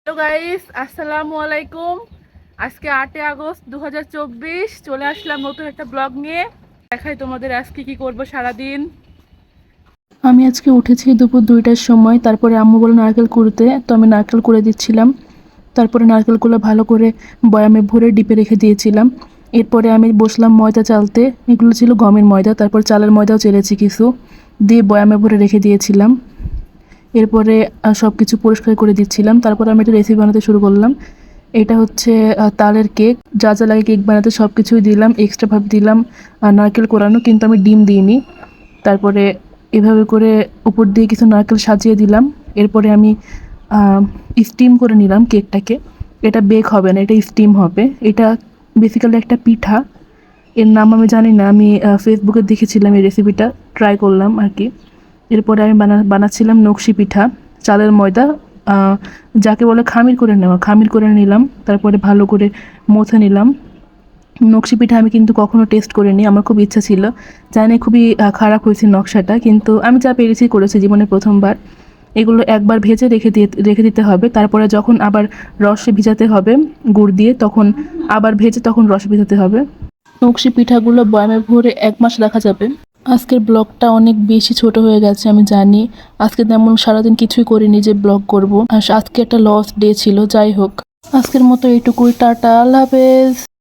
Hello guys, আসসালামু আলাইকুম। আজকে 8 আগস্ট 2024 চলে আসলাম নতুন একটা ব্লগ নিয়ে। দেখাই তোমাদের আজকে কি করব সারাদিন। আমি আজকে উঠেছি দুপুর 2টার সময়। তারপরে আম্মু বলল নারকেল কুড়তে, তো আমি নারকেল কুড়ে দিচ্ছিলাম। তারপরে নারকেলগুলো ভালো করে বয়ামে ভরে ডিপে রেখে দিয়েছিলাম। এরপরে আমি বসলাম ময়দা চালতে। এগুলো ছিল গমের ময়দা, তারপর চালের ময়দাও চেলেছি কিছু, দিয়ে বয়ামে ভরে রেখে দিয়েছিলাম। এরপরে সব কিছু পরিষ্কার করে দিচ্ছিলাম। তারপর আমি একটা রেসিপি বানাতে শুরু করলাম। এটা হচ্ছে তালের কেক। যা যা লাগে কেক বানাতে সব কিছুই দিলাম, এক্সট্রাভাবে দিলাম নারকেল কোরানো, কিন্তু আমি ডিম দিইনি। তারপরে এভাবে করে উপর দিয়ে কিছু নারকেল সাজিয়ে দিলাম। এরপরে আমি স্টিম করে নিলাম কেকটাকে। এটা বেক হবে না, এটা স্টিম হবে। এটা বেসিক্যালি একটা পিঠা। এর নাম আমি জানি না, আমি ফেসবুকে দেখেছিলাম এই রেসিপিটা, ট্রাই করলাম আর কি। এরপরে আমি বানাচ্ছিলাম নকশি পিঠা। চালের ময়দা আহ, যাকে বলে খামির করে নেওয়া, খামির করে নিলাম। তারপরে ভালো করে মথে নিলাম। নকশি পিঠা আমি কিন্তু কখনো টেস্ট করিনি, আমার খুব ইচ্ছা ছিল। জানি না খুবই খারাপ হয়েছে নকশাটা, কিন্তু আমি যা পেরেছি করেছি জীবনে প্রথমবার। এগুলো একবার ভেজে রেখে দিতে হবে। তারপরে যখন আবার রসে ভিজাতে হবে গুড় দিয়ে, তখন আবার ভেজে তখন রসে ভিজাতে হবে। নকশি পিঠাগুলো বয়ামে ভরে 1 মাস রাখা যাবে। আজকের ব্লগটা অনেক বেশি ছোট হয়ে গেছে আমি জানি। আজকে তেমন সারাদিন কিছুই করিনি যে ব্লগ করব, আর আজকে একটা লস ডে ছিল। যাই হোক, আজকের মতো এইটুকুই। টাটা, আল্লাহ হাফেজ।